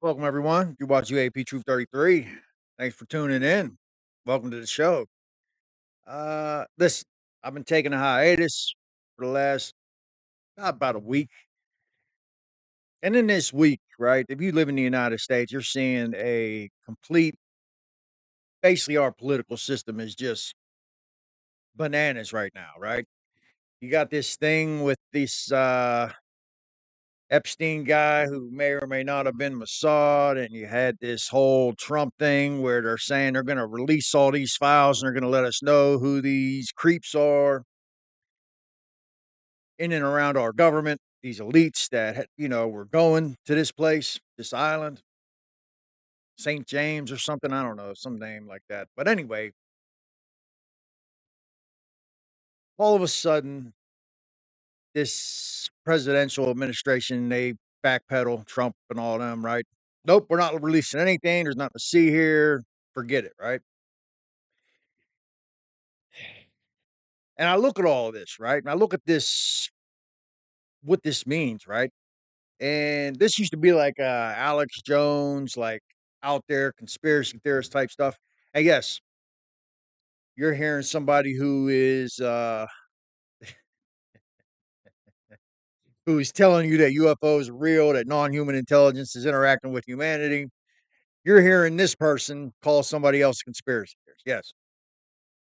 Welcome, everyone. You watch UAP Truth 33. Thanks for tuning in. Welcome to the show. Listen, I've been taking a hiatus for the last about a week. And in this week, right, if you live in the United States, you're seeing a complete, basically, our political system is just bananas right now, right? You got this thing with this Epstein guy who may or may not have been Mossad, and you had this whole Trump thing where they're saying they're going to release all these files and they're going to let us know who these creeps are in and around our government, these elites that, were going to this place, this island, St. James or something. I don't know, some name like that. But anyway, all of a sudden, this presidential administration, they backpedal Trump and all them, right? Nope, we're not releasing anything. There's nothing to see here. Forget it, right? And I look at all of this, right? And I look at this, what this means, right? And this used to be like Alex Jones, like out there conspiracy theorist type stuff. And yes, you're hearing somebody who's telling you that UFOs are real, that non-human intelligence is interacting with humanity. You're hearing this person call somebody else a conspiracy theorist. Yes,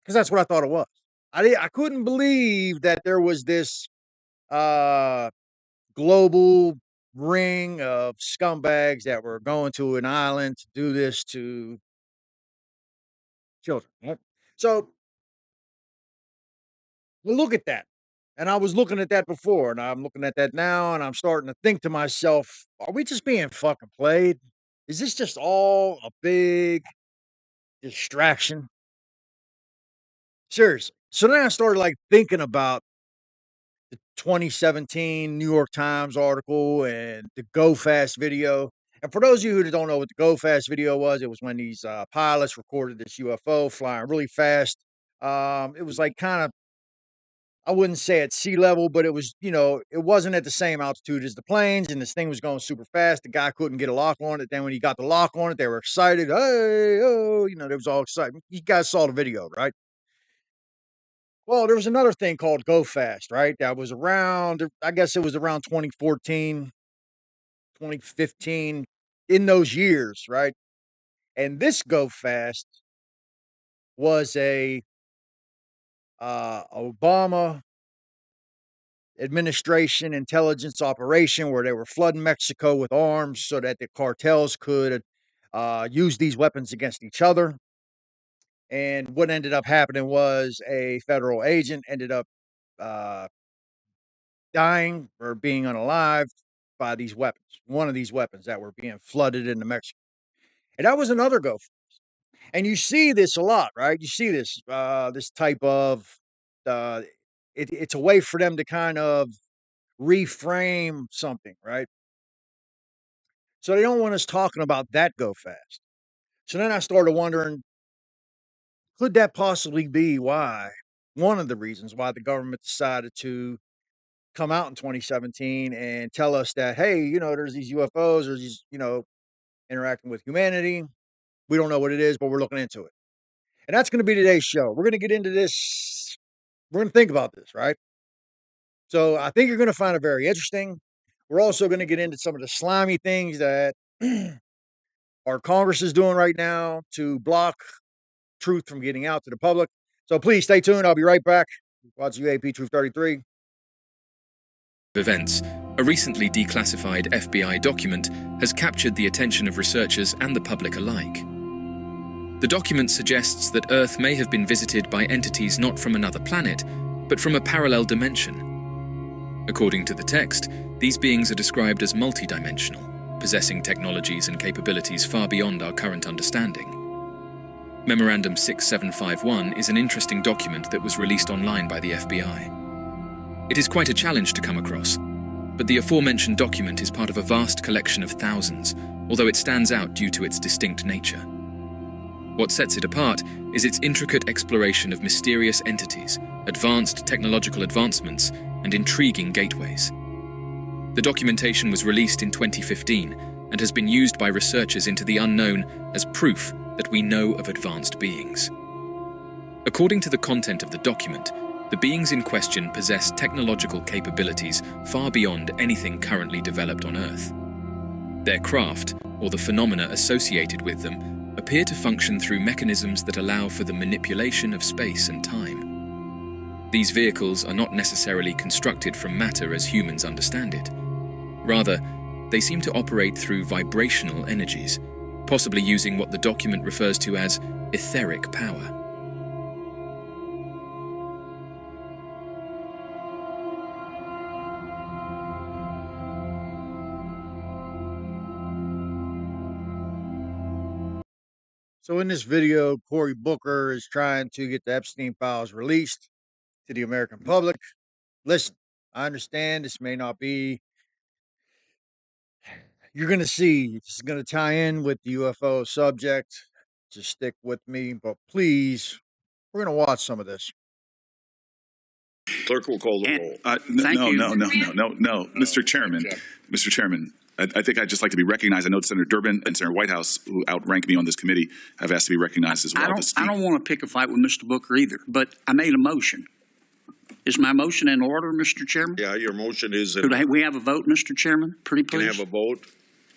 because that's what I thought it was. I couldn't believe that there was this uh global ring of scumbags that were going to an island to do this to children. Right? So we look at that. And I was looking at that before, and I'm looking at that now, and I'm starting to think to myself, are we just being fucking played? Is this just all a big distraction? Seriously. So then I started like thinking about the 2017 New York Times article and the Go Fast video. And for those of you who don't know what the Go Fast video was, it was when these pilots recorded this UFO flying really fast. It was like kind of, I wouldn't say at sea level, but it was, it wasn't at the same altitude as the planes, and this thing was going super fast. The guy couldn't get a lock on it. Then when he got the lock on it, they were excited. Hey, oh, they was all excited. You guys saw the video, right? Well, there was another thing called Go Fast, right? That was around, I guess it was around 2014, 2015, in those years, right? And this Go Fast was a Obama administration intelligence operation where they were flooding Mexico with arms so that the cartels could use these weapons against each other. And what ended up happening was a federal agent ended up uh, dying or being unalived by these weapons, one of these weapons that were being flooded into Mexico. And that was another go. And you see this a lot, right? You see this this type of uh, it's a way for them to kind of reframe something, right? So they don't want us talking about that go fast. So then I started wondering, could that possibly be why one of the reasons why the government decided to come out in 2017 and tell us that, hey, there's these UFOs, there's these, interacting with humanity. We don't know what it is, but we're looking into it. And that's going to be today's show. We're going to get into this. We're going to think about this, right? So I think you're going to find it very interesting. We're also going to get into some of the slimy things that our Congress is doing right now to block truth from getting out to the public. So please stay tuned. I'll be right back. Watch UAP Truth 33. Events, a recently declassified FBI document has captured the attention of researchers and the public alike. The document suggests that Earth may have been visited by entities not from another planet, but from a parallel dimension. According to the text, these beings are described as multidimensional, possessing technologies and capabilities far beyond our current understanding. Memorandum 6751 is an interesting document that was released online by the FBI. It is quite a challenge to come across, but the aforementioned document is part of a vast collection of thousands, although it stands out due to its distinct nature. What sets it apart is its intricate exploration of mysterious entities, advanced technological advancements, and intriguing gateways. The documentation was released in 2015 and has been used by researchers into the unknown as proof that we know of advanced beings. According to the content of the document, the beings in question possess technological capabilities far beyond anything currently developed on Earth. Their craft, or the phenomena associated with them, appear to function through mechanisms that allow for the manipulation of space and time. These vehicles are not necessarily constructed from matter as humans understand it. Rather, they seem to operate through vibrational energies, possibly using what the document refers to as etheric power. So in this video, Cory Booker is trying to get the Epstein files released to the American public. Listen, I understand this may not be, you're going to see, this is going to tie in with the UFO subject. Just stick with me, but please, we're going to watch some of this. Clerk will call the roll. No, Mr. Chairman. Mr. Chairman, I think I'd just like to be recognized. I know Senator Durbin and Senator Whitehouse, who outrank me on this committee, have asked to be recognized as well. I don't want to pick a fight with Mr. Booker either, but I made a motion. Is my motion in order, Mr. Chairman? Yeah, your motion is. Could we have a vote, Mr. Chairman? Pretty please. Can I have a vote?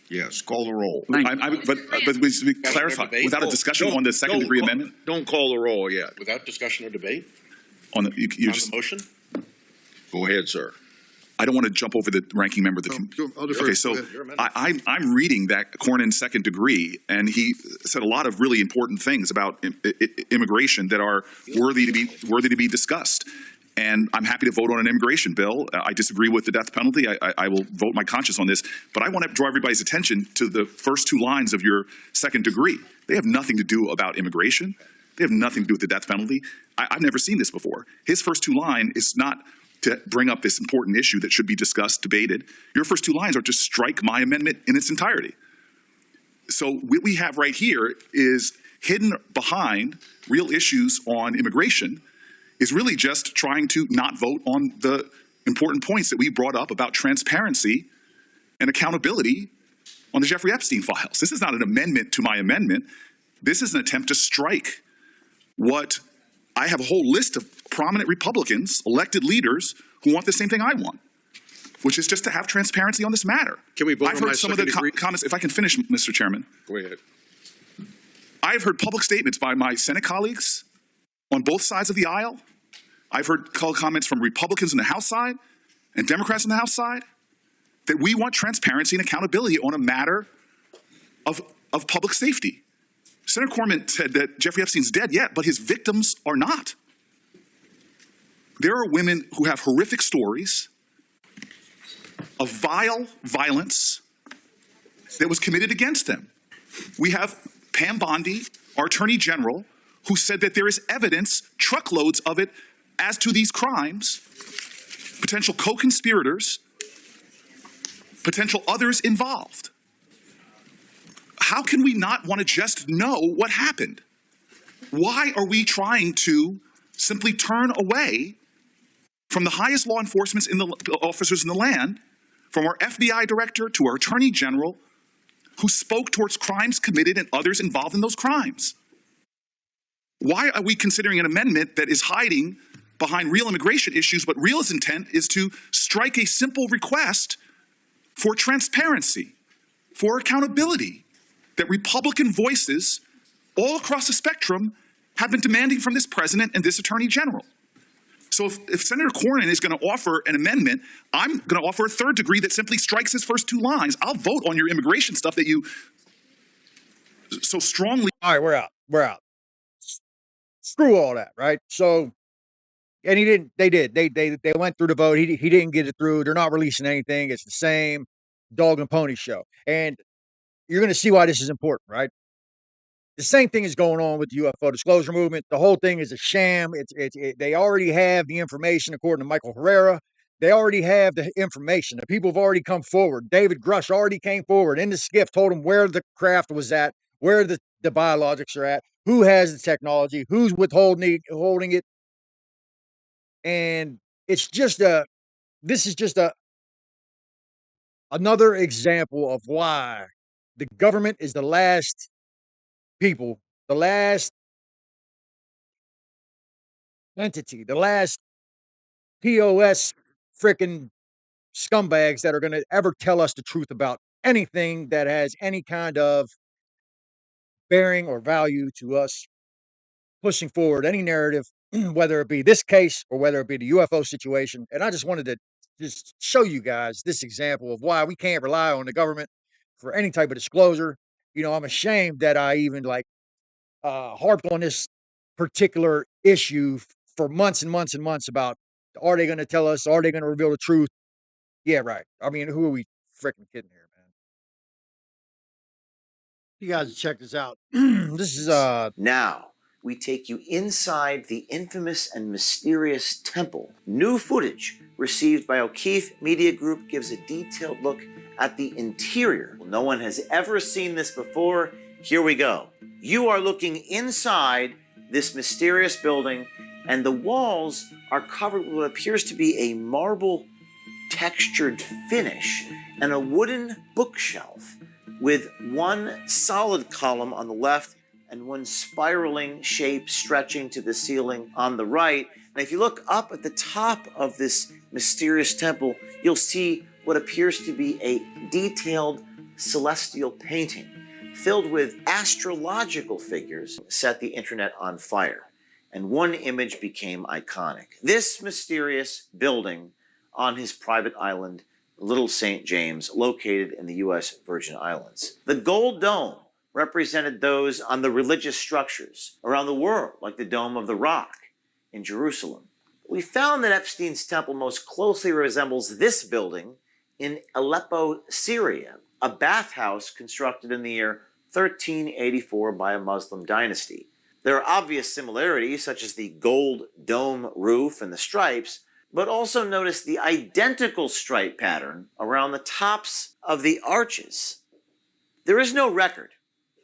Yes, call the roll. But we clarify, without a discussion on the second degree amendment? Don't call the roll yet. Without discussion or debate? On the, you're On just, the motion? Go ahead, sir. I don't want to jump over the ranking member of the committee. Okay, so I'm reading that Cornyn's second degree, and he said a lot of really important things about immigration that are worthy to be discussed. And I'm happy to vote on an immigration bill. I disagree with the death penalty. I will vote my conscience on this. But I want to draw everybody's attention to the first two lines of your second degree. They have nothing to do about immigration. They have nothing to do with the death penalty. I've never seen this before. His first two lines is not to bring up this important issue that should be discussed, debated. Your first two lines are to strike my amendment in its entirety. So what we have right here is hidden behind real issues on immigration is really just trying to not vote on the important points that we brought up about transparency and accountability on the Jeffrey Epstein files. This is not an amendment to my amendment. This is an attempt to strike what I have a whole list of prominent Republicans, elected leaders, who want the same thing I want, which is just to have transparency on this matter. Can we vote I've on my heard some of the second degree? comments, if I can finish, Mr. Chairman. Go ahead. I've heard public statements by my Senate colleagues on both sides of the aisle. I've heard comments from Republicans on the House side and Democrats on the House side that we want transparency and accountability on a matter of public safety. Senator Cornyn said that Jeffrey Epstein's dead yet, but his victims are not. There are women who have horrific stories of vile violence that was committed against them. We have Pam Bondi, our Attorney General, who said that there is evidence, truckloads of it, as to these crimes, potential co-conspirators, potential others involved. How can we not want to just know what happened? Why are we trying to simply turn away from the highest law enforcement officers in the land, from our FBI director to our Attorney General, who spoke towards crimes committed and others involved in those crimes? Why are we considering an amendment that is hiding behind real immigration issues, but real intent is to strike a simple request for transparency, for accountability, that Republican voices all across the spectrum have been demanding from this president and this Attorney General? So if Senator Cornyn is going to offer an amendment, I'm going to offer a third degree that simply strikes his first two lines. I'll vote on your immigration stuff that you so strongly. All right, we're out. We're out. Screw all that, right? So, and he didn't. They did. They went through the vote. He didn't get it through. They're not releasing anything. It's the same dog and pony show. And you're going to see why this is important, right? The same thing is going on with the UFO disclosure movement. The whole thing is a sham. They already have the information, according to Michael Herrera. They already have the information. The people have already come forward. David Grush already came forward in the skiff, told them where the craft was at, where the biologics are at, who has the technology, who's holding it. And it's just this is just another example of why the government is the last people, the last entity, the last POS freaking scumbags that are going to ever tell us the truth about anything that has any kind of bearing or value to us pushing forward any narrative, whether it be this case or whether it be the UFO situation. And I just wanted to just show you guys this example of why we can't rely on the government for any type of disclosure. You know, I'm ashamed that I even harped on this particular issue for months and months and months about, are they going to tell us? Are they going to reveal the truth? Yeah, right. I mean, who are we freaking kidding here, man? You guys check this out. This is Now, we take you inside the infamous and mysterious temple. New footage received by O'Keefe Media Group gives a detailed look at the interior. No one has ever seen this before. Here we go. You are looking inside this mysterious building, and the walls are covered with what appears to be a marble textured finish and a wooden bookshelf with one solid column on the left and one spiraling shape stretching to the ceiling on the right. And if you look up at the top of this mysterious temple, you'll see what appears to be a detailed celestial painting filled with astrological figures set the internet on fire. And one image became iconic. This mysterious building on his private island, Little St. James, located in the U.S. Virgin Islands. The gold dome represented those on the religious structures around the world, like the Dome of the Rock in Jerusalem. We found that Epstein's temple most closely resembles this building in Aleppo, Syria, a bathhouse constructed in the year 1384 by a Muslim dynasty. There are obvious similarities, such as the gold dome roof and the stripes, but also notice the identical stripe pattern around the tops of the arches. There is no record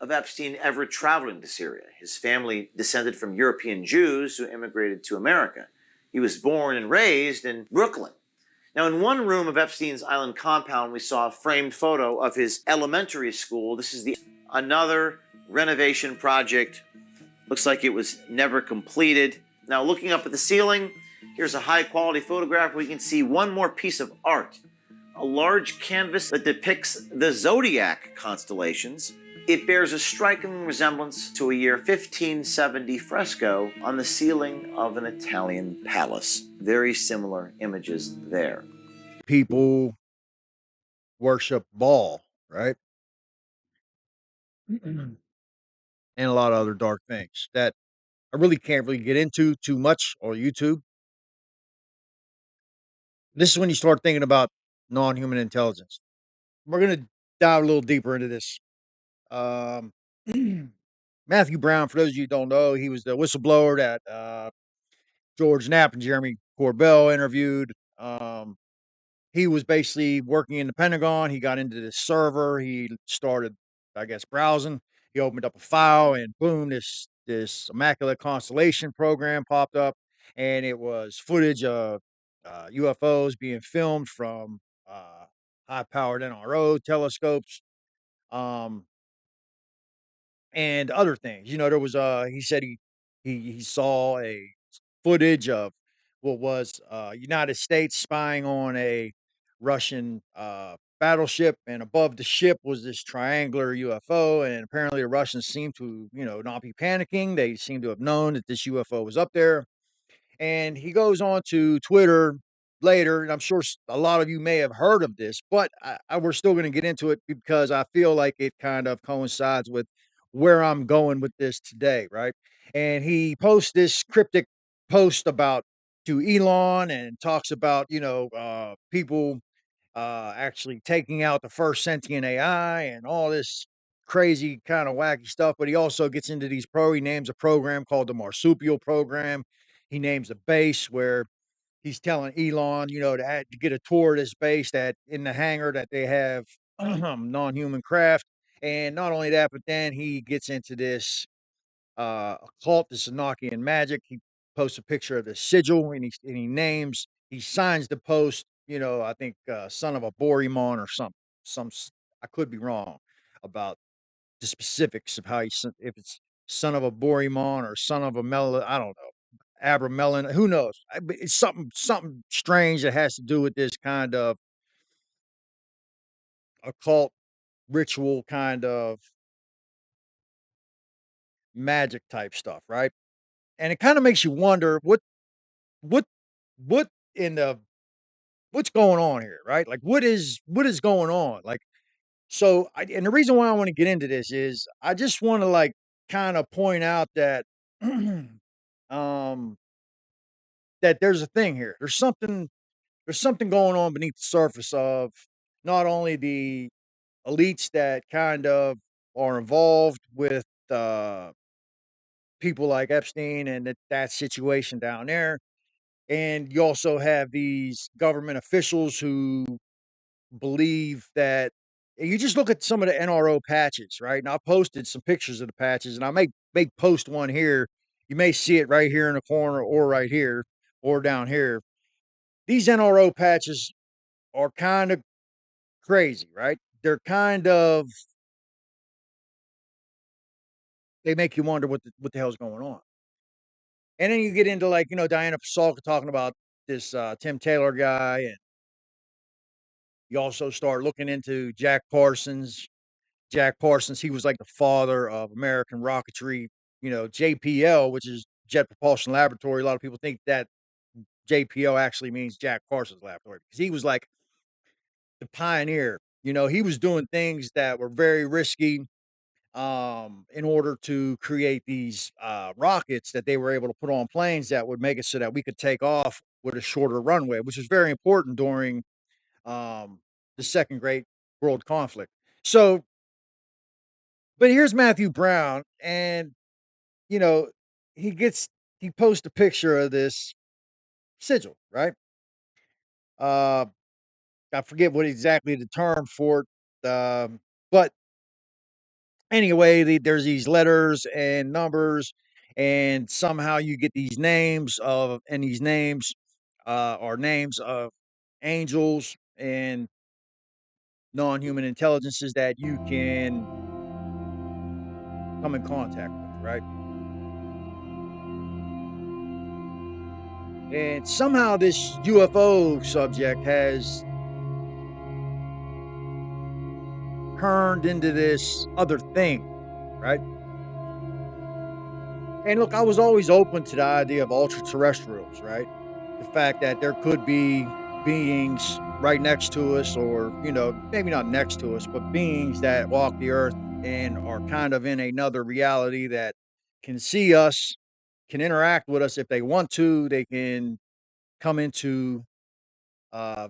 of Epstein ever traveling to Syria. His family descended from European Jews who immigrated to America. He was born and raised in Brooklyn. Now, in one room of Epstein's island compound, we saw a framed photo of his elementary school. This is another renovation project. Looks like it was never completed. Now, looking up at the ceiling, here's a high-quality photograph where we can see one more piece of art. A large canvas that depicts the zodiac constellations. It bears a striking resemblance to a year 1570 fresco on the ceiling of an Italian palace. Very similar images there. people worship Baal, right? And a lot of other dark things that I really can't really get into too much on YouTube. This is when you start thinking about non-human intelligence. We're gonna dive a little deeper into this. Um, Matthew Brown, for those of you who don't know, he was the whistleblower that George Knapp and Jeremy Corbell interviewed. He was basically working in the Pentagon. He got into this server. He started, I guess, browsing. He opened up a file, and boom, this immaculate constellation program popped up, and it was footage of UFOs being filmed from high-powered NRO telescopes. Um, and other things. You know, there was he said he saw a footage of what was United States spying on a Russian battleship, and above the ship was this triangular UFO, and apparently the Russians seemed to, you know, not be panicking. They seem to have known that this UFO was up there. And he goes on to Twitter later, and I'm sure a lot of you may have heard of this, but we're still going to get into it because I feel like it kind of coincides with where I'm going with this today, right? And he posts this cryptic post about to Elon and talks about, you know, people actually taking out the first sentient AI and all this crazy kind of wacky stuff. But he also gets into these he names a program called the Marsupial program. He names a base where he's telling Elon, you know, to get a tour of this base that in the hangar that they have non-human craft. And not only that, but then he gets into this occult, this Enochian magic. He posts a picture of the sigil, and he signs the post. You know, I think son of a Borimon or something. I could be wrong. about the specifics of how if it's son of a Borimon or son of a I don't know, Abramelin, who knows? But it's something strange that has to do with this kind of occult ritual kind of magic type stuff, right? And it kind of makes you wonder what what in the what's going on here, right? Like what is going on? Like so and the reason why I want to get into this is I just want to like kind of point out that um that there's a thing here. There's something going on beneath the surface of not only the elites that kind of are involved with people like Epstein and that situation down there. And you also have these government officials who believe that you just look at some of the NRO patches, right? And I posted some pictures of the patches, and I may post one here. You may see it right here in the corner, or right here, or down here. These NRO patches are kind of crazy, right? They're kind of they make you wonder what the hell's going on. And then you get into like, Diana Pasulka talking about this Tim Taylor guy, and you also start looking into Jack Parsons. Jack Parsons, he was like the father of American rocketry, JPL, which is Jet Propulsion Laboratory. A lot of people think that JPL actually means Jack Parsons Laboratory because he was like the pioneer. He was doing things that were very risky in order to create these rockets that they were able to put on planes that would make it so that we could take off with a shorter runway, which is very important during the second great world conflict. So, but here's Matthew Brown, and you know, he gets he posts a picture of this sigil, right? Uh, I forget what exactly the term for it, but anyway, there's these letters and numbers, and somehow you get these names and these names are names of angels and non-human intelligences that you can come in contact with, right? And somehow this UFO subject has turned into this other thing, right? And look, I was always open to the idea of ultra terrestrials, right? The fact that there could be beings right next to us, or, maybe not next to us, but beings that walk the earth and are kind of in another reality that can see us, can interact with us if they want to. They can come into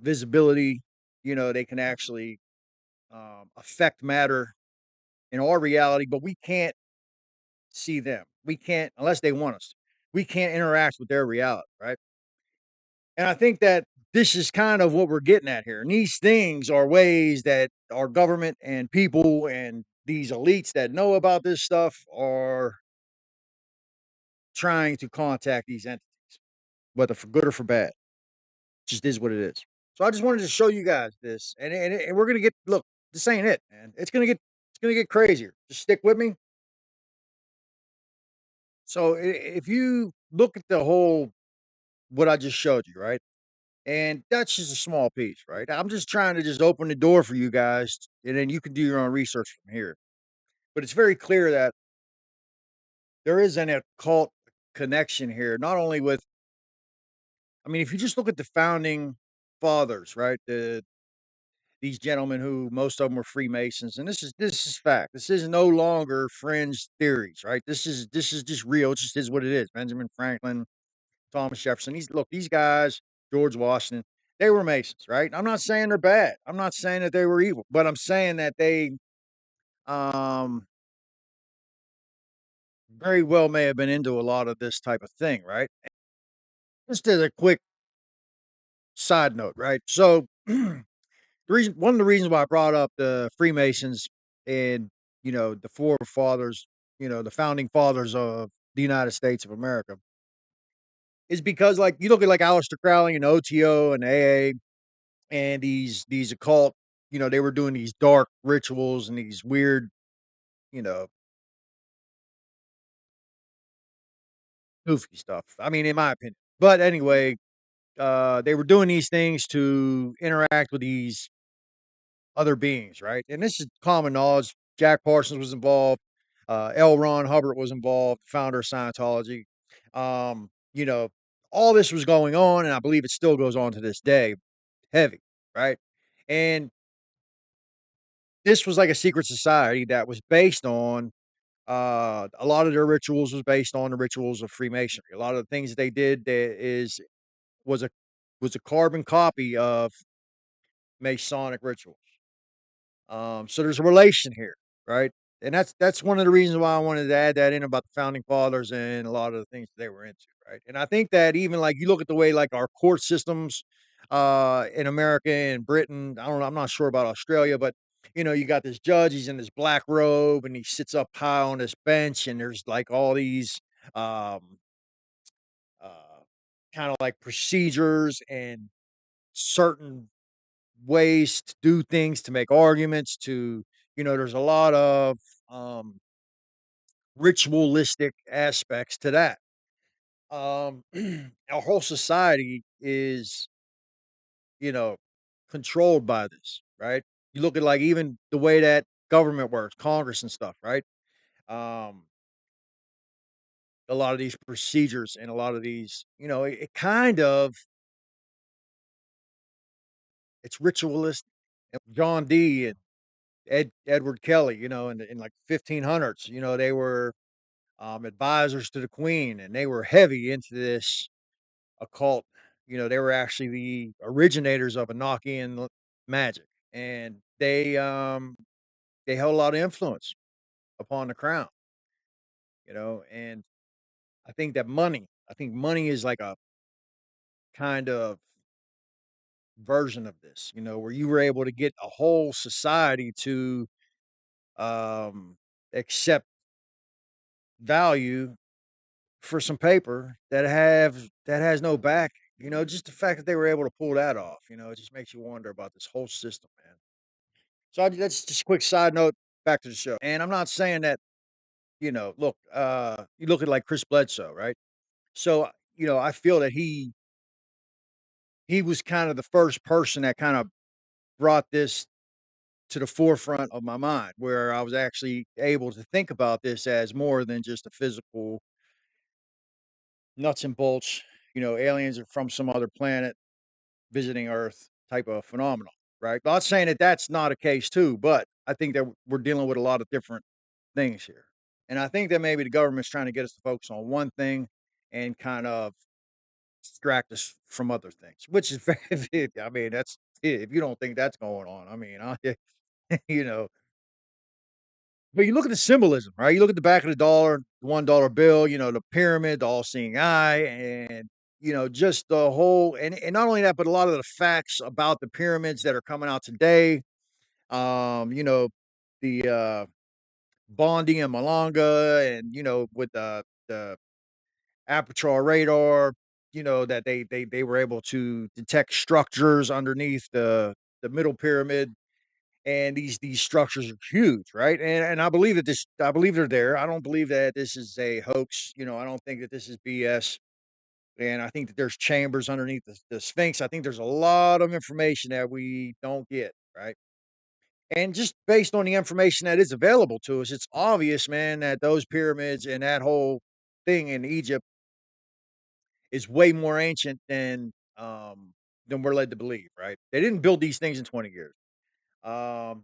visibility, they can actually affect matter in our reality, but we can't see them. We can't, unless they want us, we can't interact with their reality, right? And I think that this is kind of what we're getting at here. And these things are ways that our government and people and these elites that know about this stuff are trying to contact these entities, whether for good or for bad. It just is what it is. So I just wanted to show you guys this, and we're gonna get look. This ain't it, man. It's gonna get crazier. Just stick with me. So if you look at the whole what I just showed you, right? And that's just a small piece, right? I'm just trying to just open the door for you guys, and then you can do your own research from here. But it's very clear that there is an occult connection here, not only with, I mean, if you just look at the founding fathers, right? These gentlemen who most of them were Freemasons, and this is fact. This is no longer fringe theories, right? This is just real. It just is what it is. Benjamin Franklin, Thomas Jefferson. These guys, George Washington, they were Masons, right? I'm not saying they're bad. I'm not saying that they were evil, but I'm saying that they um very well may have been into a lot of this type of thing, right? Just as a quick side note, right? So one of the reasons why I brought up the Freemasons and the forefathers, the founding fathers of the United States of America is because like you look at like Aleister Crowley and OTO and AA and these occult, they were doing these dark rituals and these weird, you know, goofy stuff. I mean, in my opinion. But anyway, they were doing these things to interact with these other beings, right? And this is common knowledge. Jack Parsons was involved. L. Ron Hubbard was involved, founder of Scientology. Um, you know, all this was going on, and I believe it still goes on to this day. Heavy, right? And this was like a secret society that was based on a lot of their rituals was based on the rituals of Freemasonry. A lot of the things that they did that was a was a carbon copy of Masonic rituals. So there's a relation here, right? And that's one of the reasons why I wanted to add that in about the founding fathers and a lot of the things that they were into, right? And I think that even like you look at the way like our court systems in America and Britain, I don't know, I'm not sure about Australia, but you got this judge, he's in this black robe and he sits up high on this bench and there's like all these um uh kind of like procedures and certain ways to do things, to make arguments, there's a lot of um, ritualistic aspects to that. Our whole society is, you know, controlled by this, right? You look at like even the way that government works, Congress and stuff, right? Um, a lot of these procedures and a lot of these, it kind of it's ritualistic. John D. and Edward Kelly, in like 1500s, they were advisors to the queen, and they were heavy into this occult. They were actually the originators of Enochian magic, and they held a lot of influence upon the crown. And I think money is like a kind of version of this. Where you were able to get a whole society to um, accept value for some paper that has no back. Just the fact that they were able to pull that off, it just makes you wonder about this whole system, man. So that's just a quick side note. Back to the show, and I'm not saying that look, you look at like Chris Bledsoe, right? So I feel that he was kind of the first person that kind of brought this to the forefront of my mind, where I was actually able to think about this as more than just a physical nuts and bolts. Aliens are from some other planet visiting Earth type of phenomenon, right? Not saying that that's not a case too, but I think that we're dealing with a lot of different things here. And I think that maybe the government's trying to get us to focus on one thing and kind of distract us from other things, which is very, I mean, that's, if you don't think that's going on, I mean, you know, but you look at the symbolism, right? You look at the back of the dollar, the $1 bill, the pyramid, the all-seeing eye, and just the whole, and not only that, but a lot of the facts about the pyramids that are coming out today. You know, the Bondi and Malanga, and with the aperture radar, that they were able to detect structures underneath the middle pyramid, and these structures are huge, right? And I believe they're there. I don't believe that this is a hoax. I don't think that this is BS. And I think that there's chambers underneath the Sphinx. I think there's a lot of information that we don't get, right? And just based on the information that is available to us, it's obvious, man, that those pyramids and that whole thing in Egypt is way more ancient than we're led to believe, right? They didn't build these things in 20 years.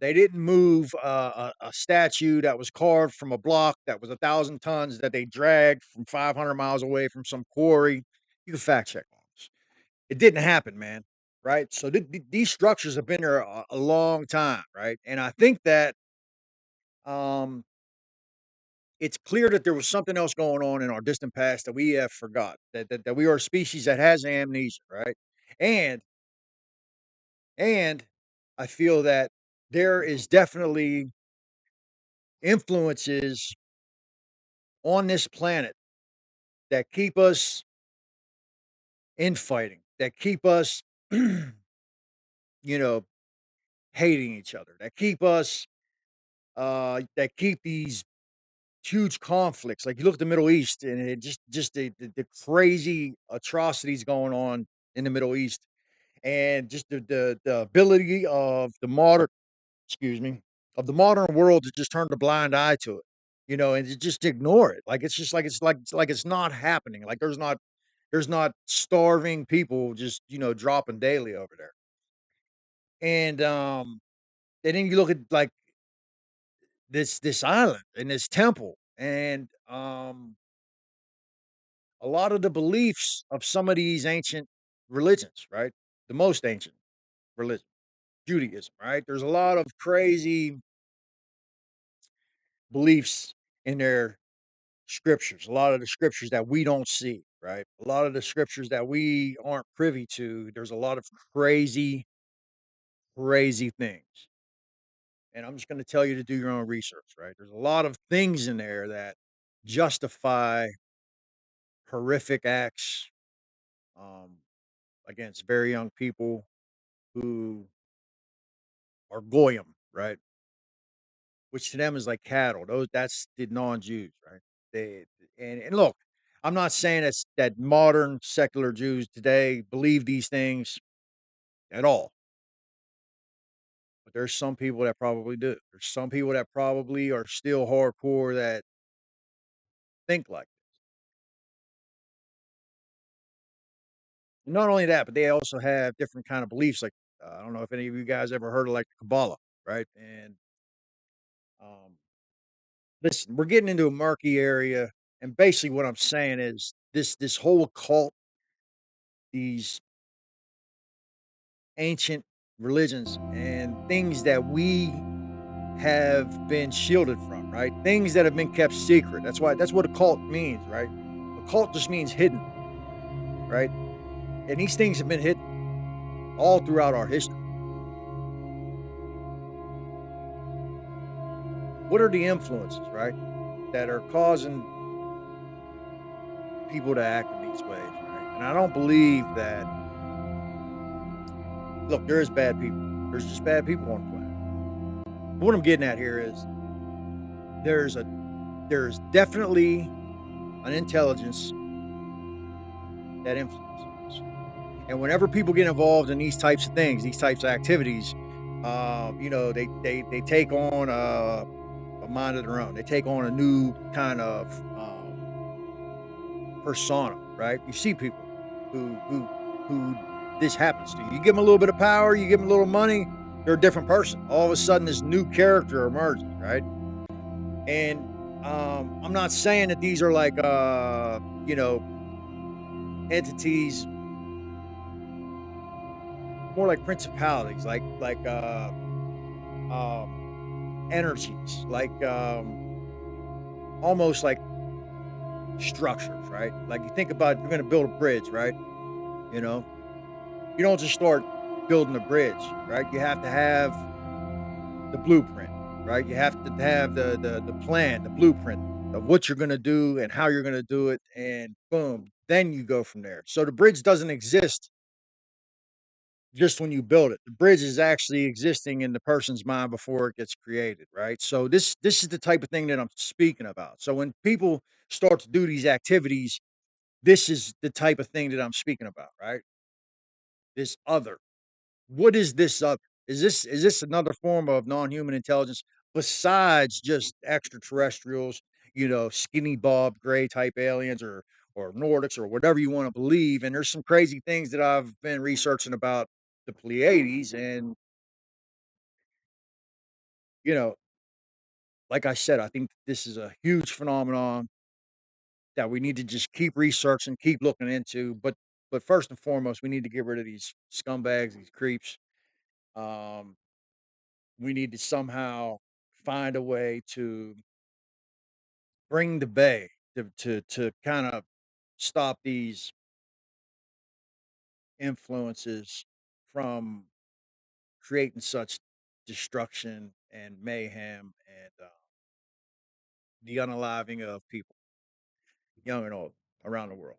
They didn't move a statue that was carved from a block that was 1,000 tons that they dragged from 500 miles away from some quarry. You can fact check on this. It didn't happen, man. Right. So these structures have been there a long time. Right. And I think that um, it's clear that there was something else going on in our distant past that we have forgot, that we are a species that has amnesia. Right. And, and I feel that there is definitely influences on this planet that keep us infighting, that keep us, you know, hating each other, that keep us, that keep these huge conflicts. Like you look at the Middle East, and it just the crazy atrocities going on in the Middle East, and just the ability of the modern, excuse me, of the modern world to just turn a blind eye to it, and to just ignore it. Like it's just like it's not happening. Like there's not starving people just dropping daily over there. And then you look at like this island and this temple, and a lot of the beliefs of some of these ancient religions, right? The most ancient religion, Judaism, right? There's a lot of crazy beliefs in their scriptures, a lot of the scriptures that we don't see, right? A lot of the scriptures that we aren't privy to. There's a lot of crazy, crazy things. And I'm just going to tell you to do your own research, right? There's a lot of things in there that justify horrific acts um, against very young people who are goyim, right? Which to them is like cattle. That's the non-Jews, right? They and look, I'm not saying that modern secular Jews today believe these things at all, but there's some people that probably do. There's some people that probably are still hardcore that think like this. And not only that, but they also have different kind of beliefs. Like I don't know if any of you guys ever heard of like the Kabbalah, right? And um, listen, we're getting into a murky area, and basically what I'm saying is this whole occult, these ancient religions and things that we have been shielded from, right? Things that have been kept secret. That's what occult means, right? Occult just means hidden, right? And these things have been hidden all throughout our history. What are the influences, right, that are causing people to act in these ways, right? And I don't believe that. Look, there is bad people. There's just bad people on the planet. What I'm getting at here is there's a there's definitely an intelligence that influences us. And whenever people get involved in these types of things, these types of activities, they take on a mind of their own. They take on a new kind of persona, right? You see people who this happens to. You give them a little bit of power, you give them a little money, they're a different person. All of a sudden, this new character emerges, right? And I'm not saying that these are like entities, more like principalities, like um energies, like almost like structures, right? Like you think about you're gonna build a bridge, right? You know, you don't just start building a bridge, right? You have to have the blueprint, right? You have to have the plan, the blueprint of what you're gonna do and how you're gonna do it, and boom, then you go from there. So the bridge doesn't exist just when you build it. The bridge is actually existing in the person's mind before it gets created, right? So this is the type of thing that I'm speaking about. So when people start to do these activities, this is the type of thing that I'm speaking about, right? This other. What is this other? Is this another form of non-human intelligence besides just extraterrestrials, skinny Bob Gray type aliens or Nordics or whatever you want to believe? And there's some crazy things that I've been researching about the Pleiades, and you know, like I said, I think this is a huge phenomenon that we need to just keep researching, keep looking into. But first and foremost, we need to get rid of these scumbags, these creeps. Um, we need to somehow find a way to bring the bay to kind of stop these influences from creating such destruction and mayhem and the unaliving of people, young and old, around the world.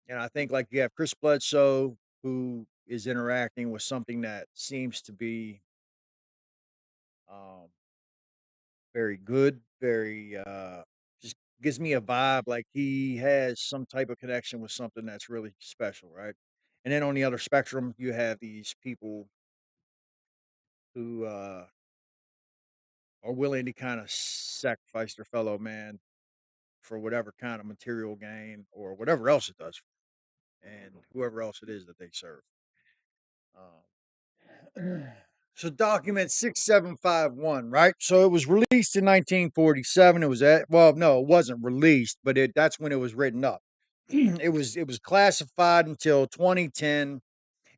And I think like you have Chris Bledsoe, who is interacting with something that seems to be um, very good, very just gives me a vibe like he has some type of connection with something that's really special, right? And then on the other spectrum, you have these people who are willing to kind of sacrifice their fellow man for whatever kind of material gain or whatever else it does, and whoever else it is that they serve. So document 6751, right? So it was released in 1947. It was well, no, it wasn't released, but that's when it was written up. It was classified until 2010.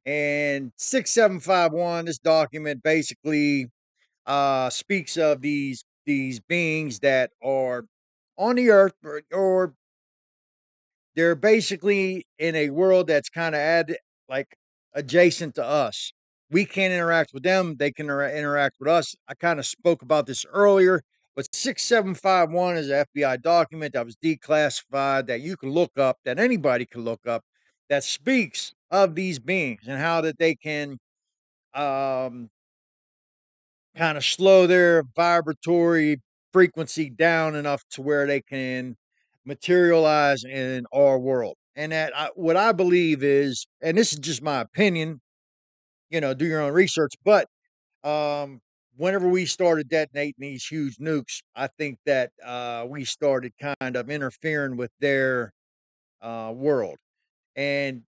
And 6751, this document basically speaks of these beings that are on the earth, or they're basically in a world that's kind of like adjacent to us. We can't interact with them; they can interact with us. I kind of spoke about this earlier, but 6751 is an FBI document that was declassified that you can look up, that anybody can look up, that speaks of these beings and how that they can um, kind of slow their vibratory frequency down enough to where they can materialize in our world. And what I believe is, and this is just my opinion, do your own research, but um, whenever we started detonating these huge nukes, I think that we started kind of interfering with their world. And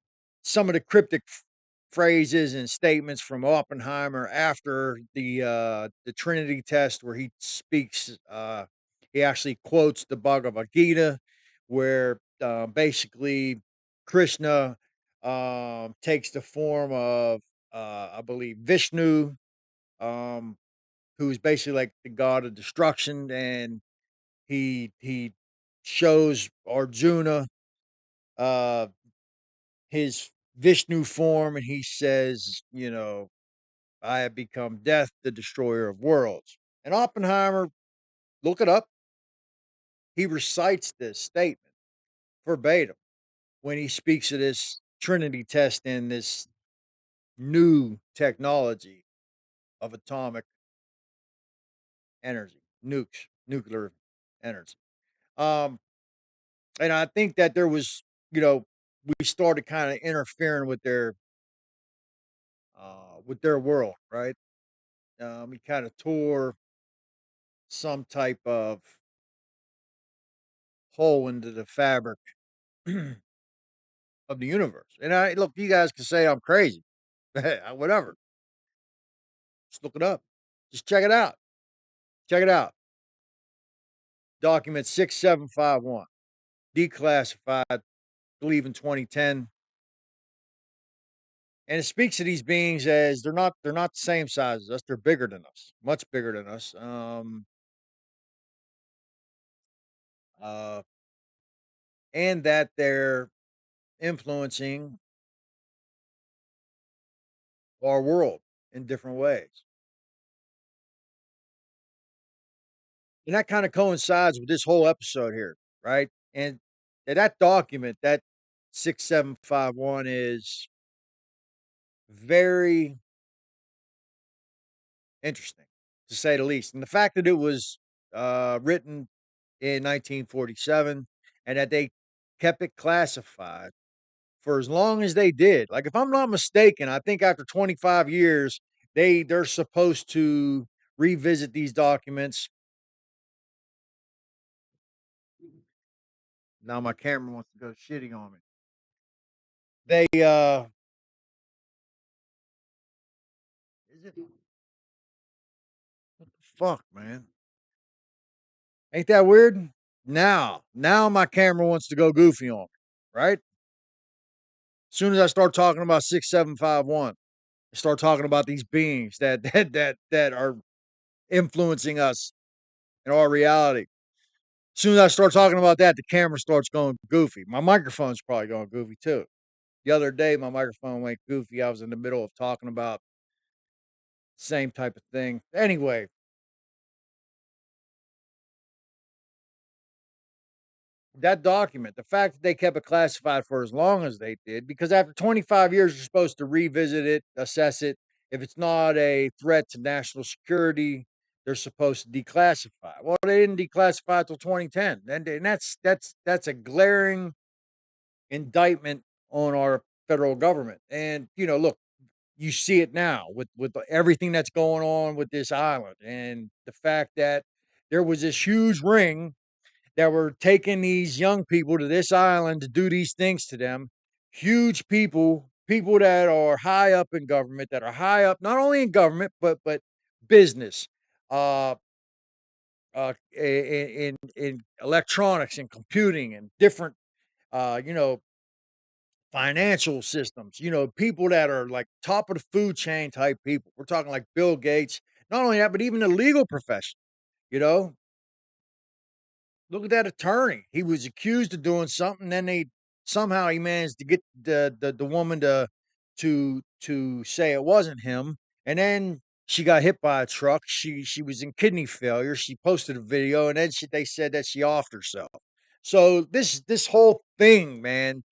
some of the cryptic phrases and statements from Oppenheimer after the Trinity test, where he speaks, he actually quotes the Bhagavad Gita, where basically Krishna takes the form of, I believe, Vishnu, um, who's basically like the god of destruction, and he shows Arjuna uh his Vishnu form, and he says, I have become death, the destroyer of worlds. And Oppenheimer, look it up, he recites this statement verbatim when he speaks of this Trinity test and this new technology of atomic energy, nuclear energy. Um, and I think that there was, we started kind of interfering with their world, right? We kind of tore some type of hole into the fabric of the universe. And I look, you guys can say I'm crazy, whatever. Just look it up. Just check it out. Check it out. Document 6751, declassified, I believe in 2010. And it speaks to these beings as they're not the same size as us. They're bigger than us, much bigger than us. Uh, and that they're influencing our world in different ways. And that kind of coincides with this whole episode here, right? And that document, that 6751, is very interesting, to say the least. And the fact that it was written in 1947 and that they kept it classified for as long as they did. Like, if I'm not mistaken, I think after 25 years, they're supposed to revisit these documents. Now my camera wants to go shitting on me. They is it what the fuck, man? Ain't that weird? Now my camera wants to go goofy on me, right? As soon as I start talking about 6751, I start talking about these beings that are influencing us in our reality. As soon as I start talking about that, the camera starts going goofy. My microphone's probably going goofy too. The other day, my microphone went goofy. I was in the middle of talking about the same type of thing. Anyway, that document, the fact that they kept it classified for as long as they did, because after 25 years, you're supposed to revisit it, assess it. If it's not a threat to national security, they're supposed to declassify. Well, they didn't declassify until 2010, and that's a glaring indictment on our federal government. And look, you see it now with everything that's going on with this island, and the fact that there was this huge ring that were taking these young people to this island to do these things to them. Huge people that are high up in government, that are high up not only in government but business, uh, in electronics and computing and different, financial systems. People that are like top of the food chain type people. We're talking like Bill Gates. Not only that, but even the legal profession. You know, Look at that attorney. He was accused of doing something, then they somehow he managed to get the woman to say it wasn't him, and then she got hit by a truck. She was in kidney failure. She posted a video, and then they said that she offed herself. So this whole thing, man,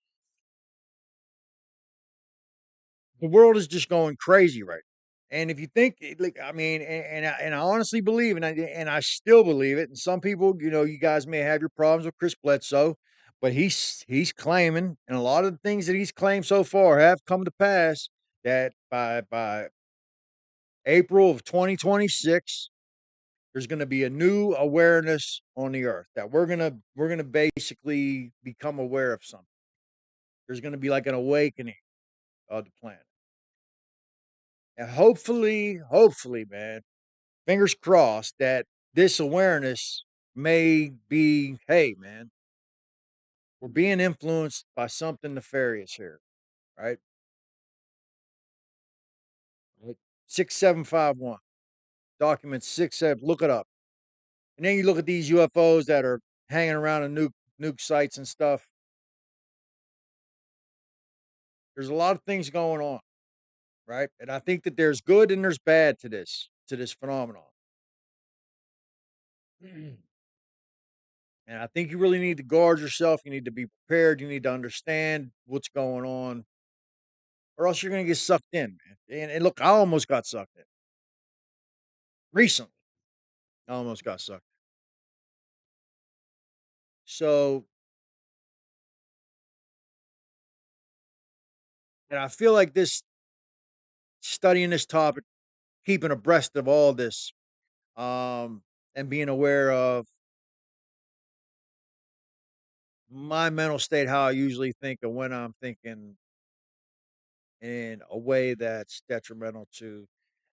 the world is just going crazy right now. And if you think, like, I mean, and I honestly believe, and I still believe it. And some people, you guys may have your problems with Chris Bledsoe, but he's claiming, and a lot of the things that he's claimed so far have come to pass. That by April of 2026, there's going to be a new awareness on the earth, that we're gonna basically become aware of something. There's going to be like an awakening of the planet. And hopefully, man, fingers crossed that this awareness may be, hey, man, we're being influenced by something nefarious here, right? Like 6751, document 67, look it up. And then you look at these UFOs that are hanging around in nuke sites and stuff. There's a lot of things going on, right? And I think that there's good and there's bad to this phenomenon. And I think you really need to guard yourself. You need to be prepared. You need to understand what's going on, or else you're going to get sucked in, man. And look, I almost got sucked in recently. I almost got sucked in. So, and I feel like this studying this topic, keeping abreast of all this, and being aware of my mental state, how I usually think, and when I'm thinking in a way that's detrimental to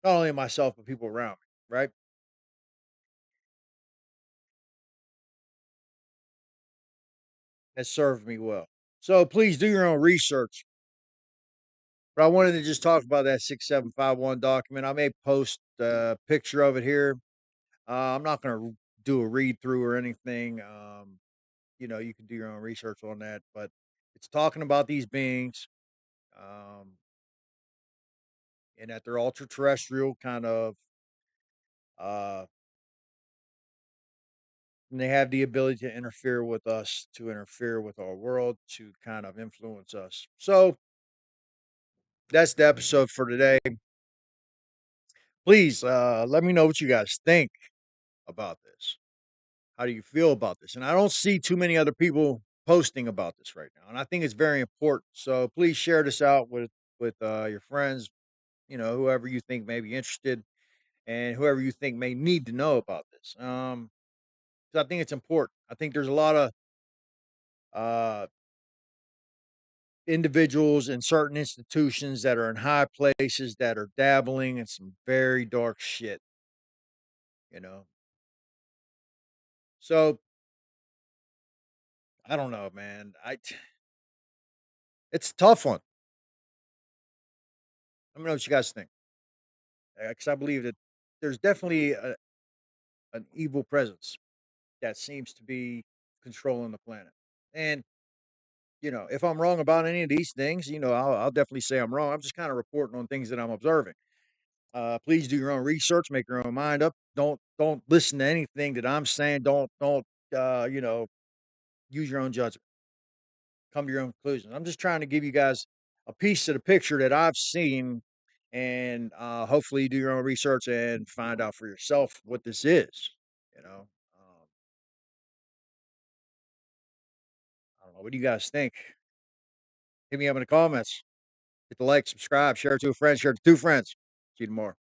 not only myself but people around me, right? Has served me well. So please do your own research. But I wanted to just talk about that 6751 document. I may post a picture of it here. I'm not going to do a read through or anything. You can do your own research on that. But it's talking about these beings, um, and that they're ultra terrestrial, kind of, uh, and they have the ability to interfere with us, to interfere with our world, to kind of influence us. So that's the episode for today. Please let me know what you guys think about this. How do you feel about this? And I don't see too many other people posting about this right now, and I think it's very important. So please share this out with your friends, whoever you think may be interested, and whoever you think may need to know about this. 'Cause I think it's important. I think there's a lot of uh, individuals in certain institutions that are in high places that are dabbling in some very dark shit. You know, so I don't know, man. It's a tough one. Let me know what you guys think, because I believe that there's definitely an evil presence that seems to be controlling the planet. And if I'm wrong about any of these things, I'll definitely say I'm wrong. I'm just kind of reporting on things that I'm observing. Please do your own research, make your own mind up. Don't listen to anything that I'm saying. Don't use your own judgment, come to your own conclusions. I'm just trying to give you guys a piece of the picture that I've seen, and hopefully you do your own research and find out for yourself what this is. You know, I don't know. What do you guys think? Hit me up in the comments. Hit the like, subscribe, share it to a friend, share it to 2 friends. See you tomorrow.